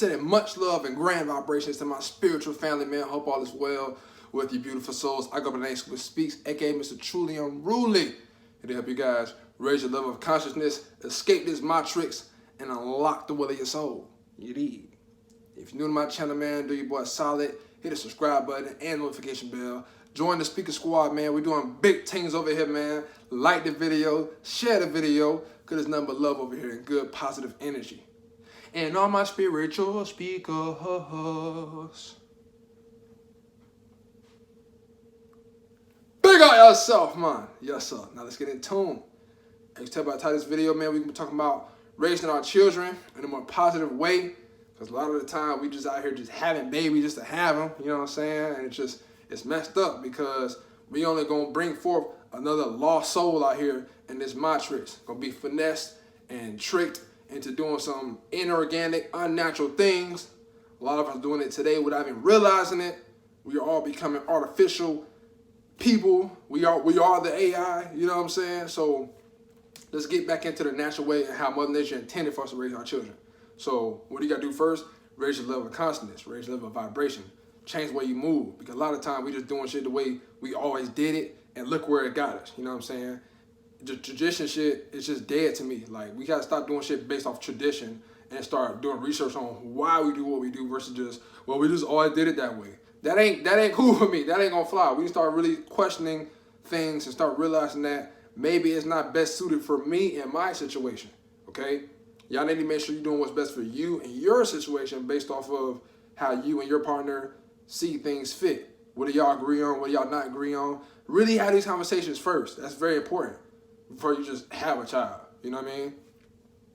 Sending much love and grand vibrations to my spiritual family, man. Hope all is well with you beautiful souls. I go by the name Squid Speaks, aka Mr. Truly Unruly. Here to help you guys raise your level of consciousness, escape this matrix, and unlock the will of your soul. You dig? If you're new to my channel, man, do your boy solid. Hit the subscribe button and notification bell. Join the speaker squad, man. We're doing big things over here, man. Like the video, share the video, because there's nothing but love over here and good positive energy. And all my spiritual speakers, big up yourself, man. Yes, sir. Now let's get in tune. As you tell by the title of this video, man, we're going to be talking about raising our children in a more positive way. Because a lot of the time, we just out here just having babies just to have them. You know what I'm saying? And it's messed up because we only going to bring forth another lost soul out here in this matrix. Going to be finessed and tricked into doing some inorganic, unnatural things. A lot of us doing it today without even realizing it. We are all becoming artificial people. We are the AI, you know what I'm saying? So let's get back into the natural way and how Mother Nature intended for us to raise our children. So what do you gotta do first? Raise your level of consciousness, raise your level of vibration, change the way you move. Because a lot of times we just doing shit the way we always did it, and look where it got us, you know what I'm saying? The tradition shit is just dead to me. Like, we gotta stop doing shit based off tradition and start doing research on why we do what we do versus just, well, we just always did it that way. That ain't cool for me. That ain't gonna fly. We start really questioning things and start realizing that maybe it's not best suited for me and my situation. Okay? Y'all need to make sure you're doing what's best for you and your situation based off of how you and your partner see things fit. What do y'all agree on? What do y'all not agree on? Really have these conversations first. That's very important before you just have a child. You know what I mean?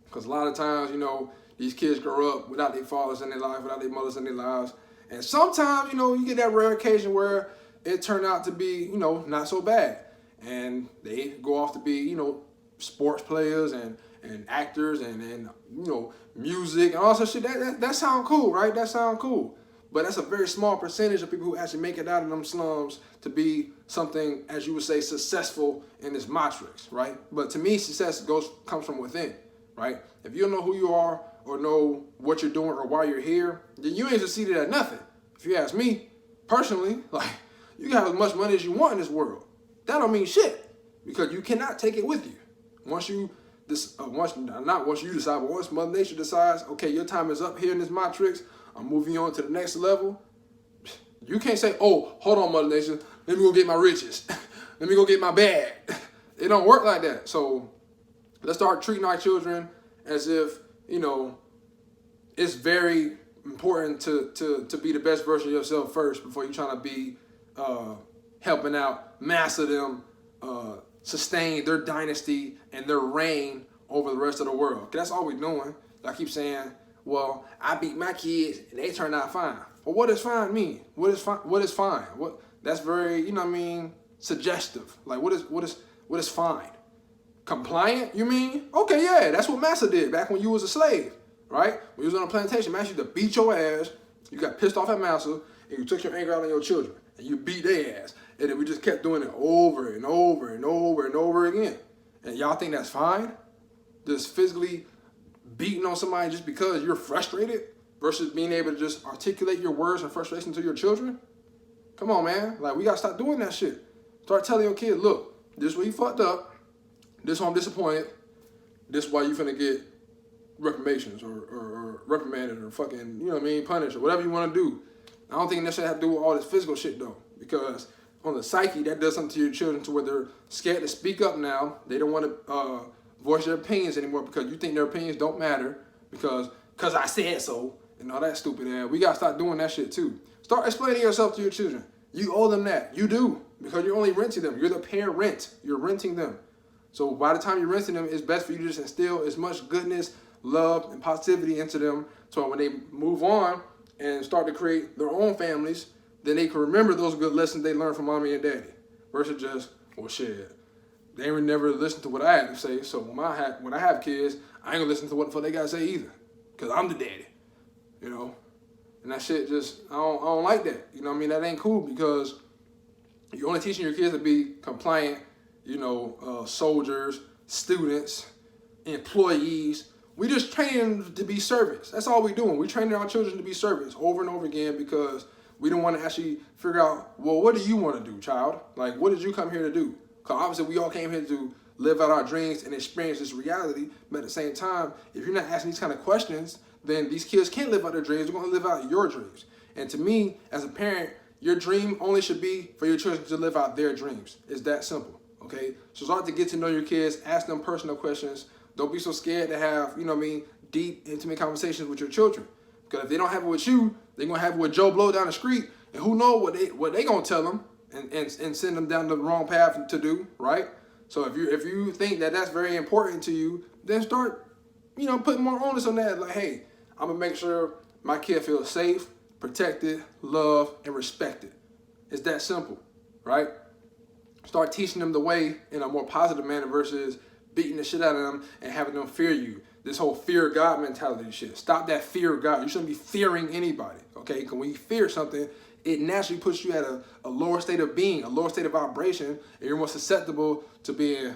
Because a lot of times, you know, these kids grow up without their fathers in their life, without their mothers in their lives. And sometimes, you know, you get that rare occasion where it turned out to be, you know, not so bad. And they go off to be, you know, sports players and actors and you know, music and all that shit. That sound cool, right? That sound cool. But that's a very small percentage of people who actually make it out of them slums to be something, as you would say, successful in this matrix, right? But to me, success comes from within, right? If you don't know who you are or know what you're doing or why you're here, then you ain't succeeded at nothing. If you ask me, personally, like, you can have as much money as you want in this world. That don't mean shit because you cannot take it with you. Once you decide, but once Mother Nature decides, okay, your time is up here in this matrix, I'm moving on to the next level. You can't say, oh, hold on, Mother Nature, let me go get my riches. Let me go get my bag. It don't work like that. So let's start treating our children as if, you know, it's very important to be the best version of yourself first before you're trying to be helping out, master them, sustain their dynasty and their reign over the rest of the world. That's all we're doing. I keep saying, well, I beat my kids and they turned out fine. Well, what does fine mean? What is fine? What is fine? That's very, you know what I mean, suggestive. Like, what is fine? Compliant, you mean? Okay, yeah, that's what Massa did back when you was a slave, right? When you was on a plantation, Massa used to beat your ass. You got pissed off at Massa, and you took your anger out on your children, and you beat their ass. And then we just kept doing it over and over and over and over again. And y'all think that's fine? Just physically beating on somebody just because you're frustrated versus being able to just articulate your words and frustration to your children? Come on, man. Like, we got to stop doing that shit. Start telling your kid, look, this is where you fucked up. This why I'm disappointed. This why you finna get reprimations or reprimanded or fucking, you know what I mean, punished or whatever you want to do. I don't think necessarily have to do with all this physical shit, though, because on the psyche, that does something to your children to where they're scared to speak up now. They don't want to voice their opinions anymore because you think their opinions don't matter because I said so and all that stupid ass. We got to start doing that shit too. Start explaining yourself to your children. You owe them that. You do, because you're only renting them. You're the parent. You're renting them. So by the time you're renting them, it's best for you to just instill as much goodness, love, and positivity into them so when they move on and start to create their own families, then they can remember those good lessons they learned from mommy and daddy versus just, well, shit, they ain't never listen to what I had to say. So when I have kids, I ain't gonna listen to what the fuck they gotta say either, because I'm the daddy, you know? And that shit just, I don't like that. You know what I mean? That ain't cool because you're only teaching your kids to be compliant, you know, soldiers, students, employees, We just training them to be servants. That's all we doing. We training our children to be servants over and over again because we don't want to actually figure out, well, what do you want to do, child? Like, what did you come here to do? Because obviously we all came here to live out our dreams and experience this reality. But at the same time, if you're not asking these kind of questions, then these kids can't live out their dreams. They're going to live out your dreams. And to me, as a parent, your dream only should be for your children to live out their dreams. It's that simple, okay? So start to get to know your kids, ask them personal questions. Don't be so scared to have, you know what I mean, deep, intimate conversations with your children. Because if they don't have it with you, they're going to have it with Joe Blow down the street. And who knows what they going to tell them and send them down the wrong path to do, right? So if you think that that's very important to you, then start, you know, putting more onus on that. Like, hey, I'm going to make sure my kid feels safe, protected, loved, and respected. It's that simple, right? Start teaching them the way in a more positive manner versus beating the shit out of them and having them fear you. This whole fear of God mentality shit. Stop that fear of God. You shouldn't be fearing anybody, okay? Because when you fear something, it naturally puts you at a lower state of being, a lower state of vibration, and you're more susceptible to being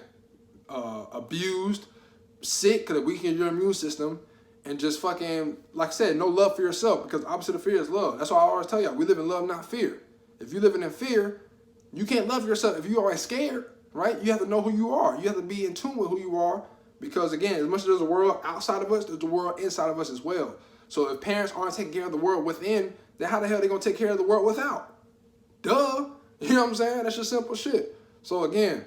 abused, sick, because it weakens your immune system, and just fucking, like I said, no love for yourself, because opposite of fear is love. That's why I always tell y'all, we live in love, not fear. If you're living in fear, you can't love yourself. If you're always scared, right, you have to know who you are. You have to be in tune with who you are, because again, as much as there's a world outside of us, there's a world inside of us as well. So if parents aren't taking care of the world within, then how the hell are they going to take care of the world without? Duh. You know what I'm saying? That's just simple shit. So again,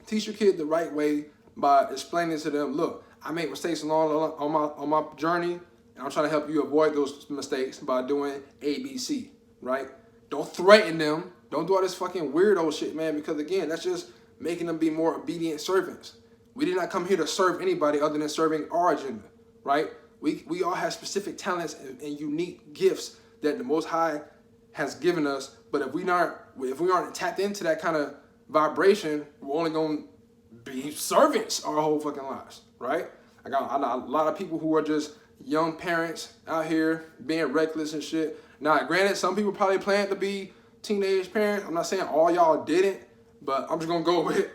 teach your kid the right way by explaining to them, look, I make mistakes on my journey, and I'm trying to help you avoid those mistakes by doing A, B, C, right? Don't threaten them. Don't do all this fucking weirdo shit, man, because again, that's just making them be more obedient servants. We did not come here to serve anybody other than serving our agenda, right? We all have specific talents and unique gifts that the Most High has given us. But if we aren't tapped into that kind of vibration, we're only going to be servants our whole fucking lives, right? I got a lot of people who are just young parents out here being reckless and shit. Now, granted, some people probably plan to be teenage parents. I'm not saying all y'all didn't, but I'm just going to go with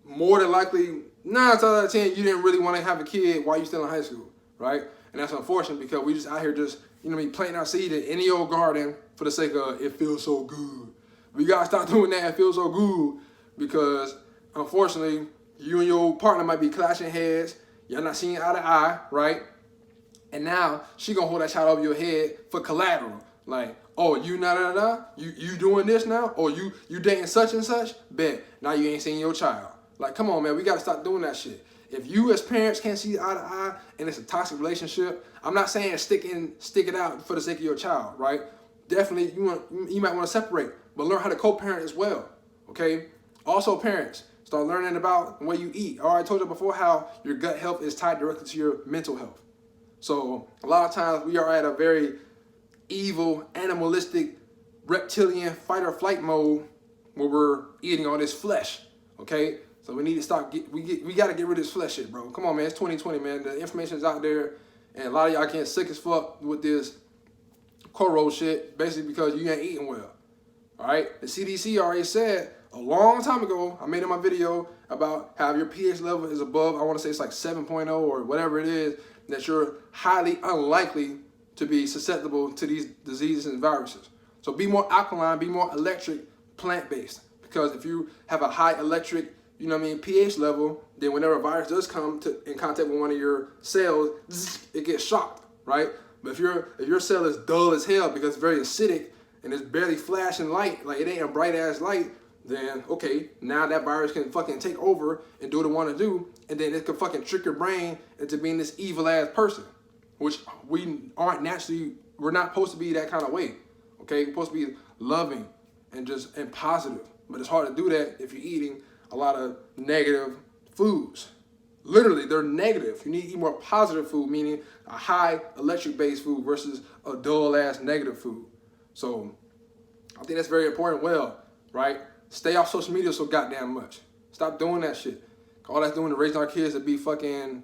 more than likely 9 times out of 10, you didn't really want to have a kid while you're still in high school, right? And that's unfortunate because we just out here just, you know what I mean, planting our seed in any old garden for the sake of it feels so good. We got to stop doing that. It feels so good because, unfortunately, you and your partner might be clashing heads. You're not seeing eye to eye, right? And now she going to hold that child over your head for collateral. Like, oh, you you doing this now? Or you dating such and such? Bet. Now you ain't seeing your child. Like, come on, man. We got to stop doing that shit. If you as parents can't see eye to eye and it's a toxic relationship, I'm not saying stick it out for the sake of your child, right? Definitely, you might want to separate, but learn how to co-parent as well, okay? Also, parents, start learning about the way you eat. I already told you before how your gut health is tied directly to your mental health. So a lot of times we are at a very evil, animalistic, reptilian fight or flight mode where we're eating all this flesh, okay? So we need to stop. We got to get rid of this flesh shit, bro. Come on, man. It's 2020, man. The information's out there, and a lot of y'all getting sick as fuck with this Coro shit, basically because you ain't eating well. All right. The CDC already said a long time ago. I made in my video about how your pH level is above. I want to say it's like 7.0 or whatever it is. That you're highly unlikely to be susceptible to these diseases and viruses. So be more alkaline, be more electric, plant-based. Because if you have a high electric, you know what I mean, pH level, then whenever a virus does come in contact with one of your cells, it gets shocked, right? But if your cell is dull as hell because it's very acidic and it's barely flashing light, like it ain't a bright ass light, then okay, now that virus can fucking take over and do what it want to do, and then it can fucking trick your brain into being this evil ass person, which we're not supposed to be that kind of way, okay? We're supposed to be loving and positive, but it's hard to do that if you're eating a lot of negative foods. Literally, they're negative. You need to eat more positive food, meaning a high electric-based food versus a dull-ass negative food. So I think that's very important. Well, right? Stay off social media so goddamn much. Stop doing that shit. All that's doing is raising our kids to be fucking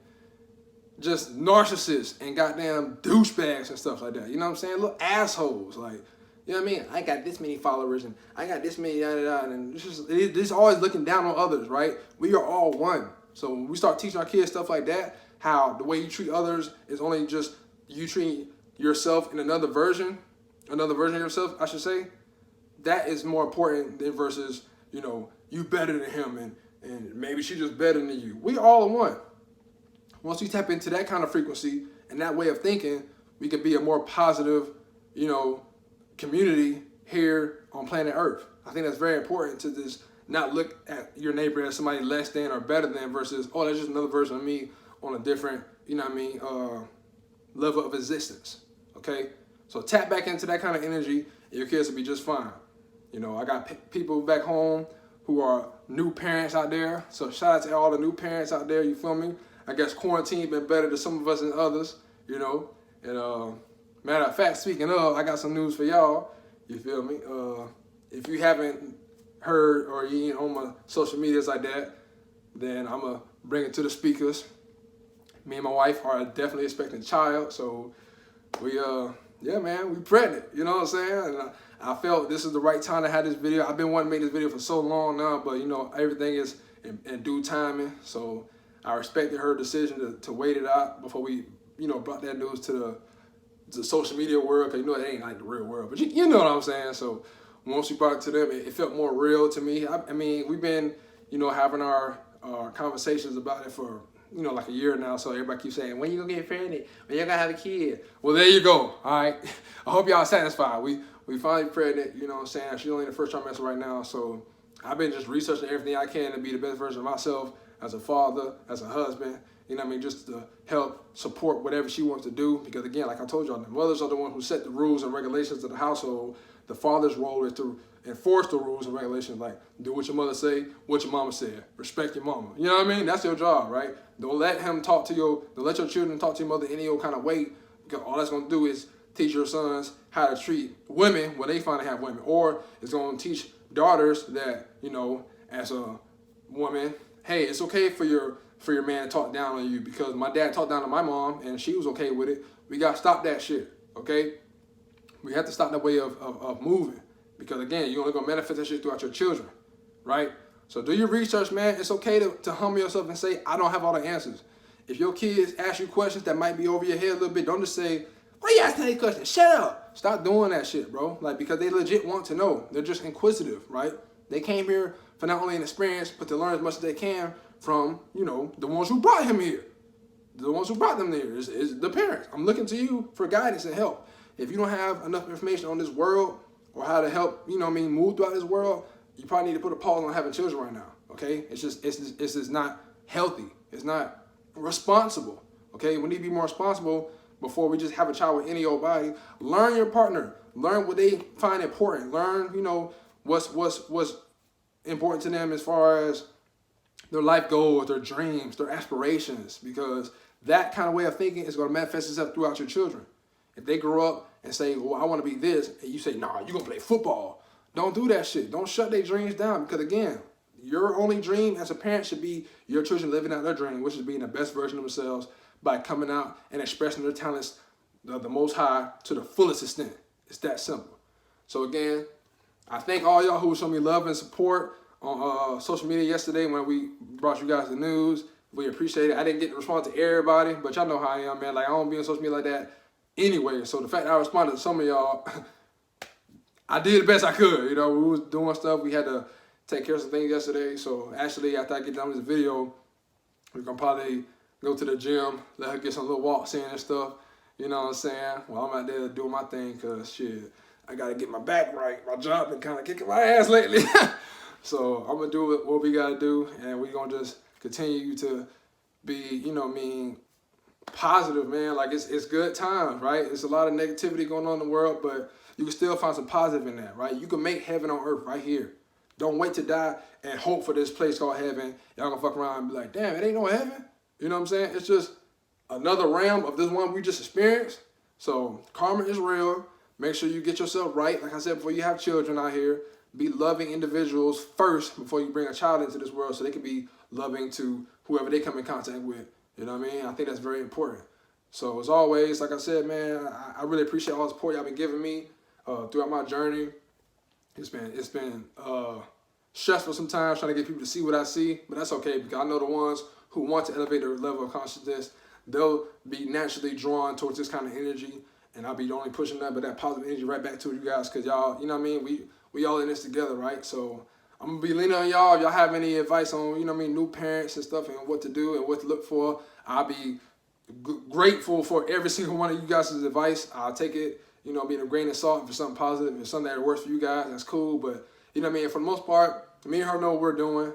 just narcissists and goddamn douchebags and stuff like that. You know what I'm saying? Little assholes. Like, you know what I mean? I got this many followers and I got this many and it's always looking down on others, right? We are all one. So when we start teaching our kids stuff like that, how the way you treat others is only just you treating yourself in another version of yourself, I should say. That is more important than versus, you better than him and maybe she's just better than you. We all are one. Once we tap into that kind of frequency and that way of thinking, we can be a more positive, community here on planet Earth. I think that's very important to just not look at your neighbor as somebody less than or better than versus, oh, that's just another version of me on a different, level of existence. Okay? So tap back into that kind of energy and your kids will be just fine. I got people back home who are new parents out there. So shout out to all the new parents out there, you feel me? I guess quarantine been better to some of us than others, And matter of fact, speaking of, I got some news for y'all. You feel me? If you haven't heard or you ain't on my social medias like that, then I'm going to bring it to the speakers. Me and my wife are definitely expecting a child. So we pregnant. You know what I'm saying? And I felt this is the right time to have this video. I've been wanting to make this video for so long now, but everything is in due timing. So I respected her decision to wait it out before we, brought that news to the social media world, because it ain't like the real world, but you know what I'm saying. So once we brought it to them, it felt more real to me. I mean, we've been, having our conversations about it for, like a year now. So everybody keeps saying, when you gonna get pregnant? When you gonna have a kid? Well, there you go. All right. I hope y'all satisfied. We finally pregnant. You know what I'm saying? She's only in the first trimester right now. So I've been just researching everything I can to be the best version of myself as a father, as a husband. Just to help support whatever she wants to do. Because again, like I told y'all, the mothers are the ones who set the rules and regulations of the household. The father's role is to enforce the rules and regulations, like do what your mother say, what your mama said. Respect your mama. You know what I mean? That's your job, right? Don't let don't let your children talk to your mother any old kind of way, because all that's gonna do is teach your sons how to treat women when they finally have women. Or it's gonna teach daughters that, as a woman, hey, it's okay for your man to talk down on you, because my dad talked down on my mom and she was okay with it. We got to stop that shit, okay? We have to stop that way of moving, because again, you're only going to manifest that shit throughout your children, right? So do your research, man. It's okay to humble yourself and say, I don't have all the answers. If your kids ask you questions that might be over your head a little bit, don't just say, why you asking any questions? Shut up. Stop doing that shit, bro. Because they legit want to know. They're just inquisitive, right? They came here for not only an experience, but to learn as much as they can from, the ones who brought him here. The ones who brought them there is the parents. I'm looking to you for guidance and help. If you don't have enough information on this world or how to help, move throughout this world, you probably need to put a pause on having children right now, okay? It's just not healthy. It's not responsible, okay? We need to be more responsible before we just have a child with any old body. Learn your partner. Learn what they find important. Learn, what's important to them as far as their life goals, their dreams, their aspirations, because that kind of way of thinking is going to manifest itself throughout your children. If they grow up and say, well, I want to be this, and you say, nah, you're going to play football. Don't do that shit. Don't shut their dreams down, because again, your only dream as a parent should be your children living out their dream, which is being the best version of themselves by coming out and expressing their talents the Most High to the fullest extent. It's that simple. So again, I thank all y'all who showed me love and support on social media yesterday when we brought you guys the news. We appreciate it. I didn't get to respond to everybody, but y'all know how I am, man. Like, I don't be on social media like that anyway. So the fact that I responded to some of y'all, I did the best I could. We was doing stuff. We had to take care of some things yesterday. So actually, after I get done with this video, we're going to probably go to the gym, let her get some little walks in and stuff. You know what I'm saying? Well, I'm out there doing my thing because, shit, I got to get my back right. My job been kind of kicking my ass lately. So I'm going to do what we got to do, and we're going to just continue to be, positive, man. Like, it's good times, right? It's a lot of negativity going on in the world, but you can still find some positive in that, right? You can make heaven on earth right here. Don't wait to die and hope for this place called heaven. Y'all gonna fuck around and be like, damn, it ain't no heaven. You know what I'm saying? It's just another realm of this one we just experienced. So karma is real. Make sure you get yourself right. Like I said, before you have children out here, be loving individuals first before you bring a child into this world so they can be loving to whoever they come in contact with. You know what I mean? I think that's very important. So as always, like I said, man, I really appreciate all the support y'all been giving me throughout my journey. It's been stressful sometimes trying to get people to see what I see, but that's okay because I know the ones who want to elevate their level of consciousness, they'll be naturally drawn towards this kind of energy, and I'll be only pushing that, but that positive energy right back to you guys, because y'all, you know what I mean, we all in this together, right? So I'm gonna be leaning on y'all. If y'all have any advice on, you know what I mean, new parents and stuff, and what to do and what to look for, I'll be grateful for every single one of you guys' advice. I'll take it, you know, being a grain of salt. If it's something positive, if it's something that works for you guys, that's cool. But you know what I mean, for the most part, me and her know what we're doing.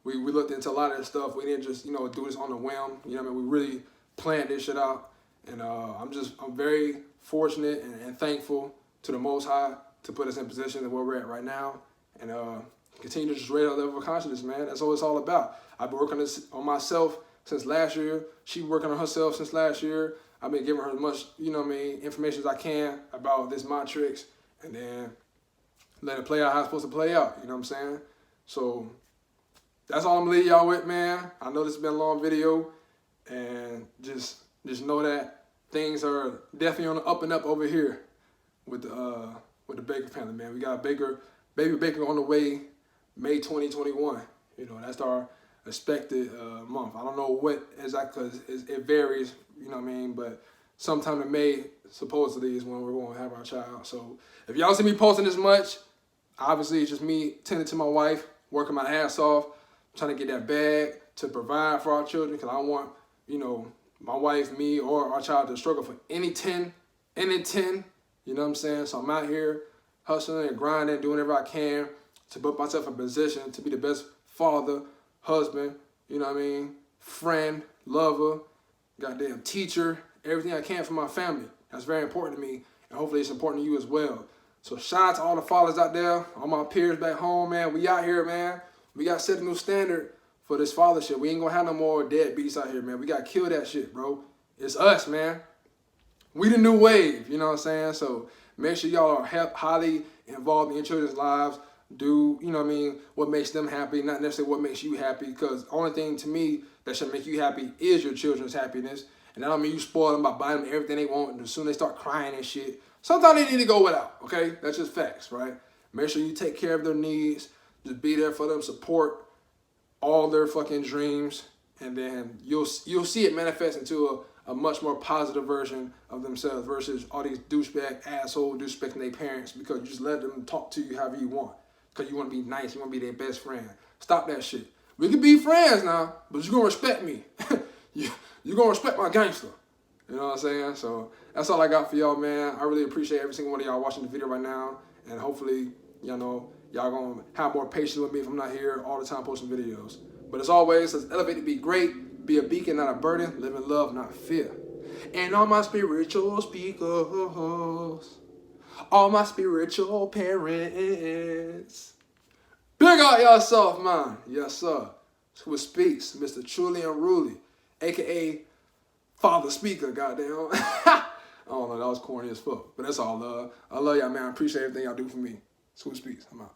We looked into a lot of this stuff. We didn't just, you know, do this on the whim. You know what I mean? We really planned this shit out. And I'm very fortunate and thankful to the Most High to put us in position of where we're at right now. And continue to just raise our level of consciousness, man. That's what it's all about. I've been working on myself since last year. She's working on herself since last year. I've been giving her as much, you know what I mean, information as I can about this matrix, and then let it play out how it's supposed to play out. You know what I'm saying? So that's all I'm leaving y'all with, man. I know this has been a long video, and just know that things are definitely on the up and up over here with the Baker family, man. We got baby Baker on the way, May 2021. You know, that's our expected month. I don't know what exactly, because it varies, you know what I mean, but sometime in May supposedly is when we're going to have our child. So if y'all see me posting this much, obviously it's just me tending to my wife, working my ass off, trying to get that bag to provide for our children, because I don't want, you know, my wife, me, or our child to struggle for any 10, you know what I'm saying? So I'm out here hustling and grinding, doing whatever I can to put myself in position to be the best father, husband, you know what I mean, friend, lover, goddamn teacher, everything I can for my family. That's very important to me, and hopefully it's important to you as well. So shout out to all the fathers out there, all my peers back home, man. We out here, man. We got to set a new standard for this fathership. We ain't gonna have no more deadbeats out here, man. We gotta kill that shit, bro. It's us, man. We the new wave, you know what I'm saying? So make sure y'all are highly involved in your children's lives. Do, you know what I mean, what makes them happy, not necessarily what makes you happy, because the only thing to me that should make you happy is your children's happiness. And that don't mean you spoil them by buying them everything they want, and as soon as they start crying and shit, sometimes they need to go without, okay? That's just facts, right? Make sure you take care of their needs. Just be there for them, support all their fucking dreams, and then you'll see it manifest into a much more positive version of themselves versus all these asshole disrespecting their parents because you just let them talk to you however you want. Because you want to be nice, you want to be their best friend. Stop that shit. We can be friends now, but you're going to respect me. You're going to respect my gangster. You know what I'm saying? So that's all I got for y'all, man. I really appreciate every single one of y'all watching the video right now. And hopefully, you know, y'all going to have more patience with me if I'm not here all the time posting videos. But as always, let's elevate to be great. Be a beacon, not a burden. Live in love, not fear. And all my spiritual speakers, all my spiritual parents, big out yourself, man. Yes, sir. Who speaks, Mr. Truly Unruly, a.k.a. Father Speaker, goddamn. I don't know, that was corny as fuck. But that's all love. I love y'all, man. I appreciate everything y'all do for me. Who speaks. I'm out.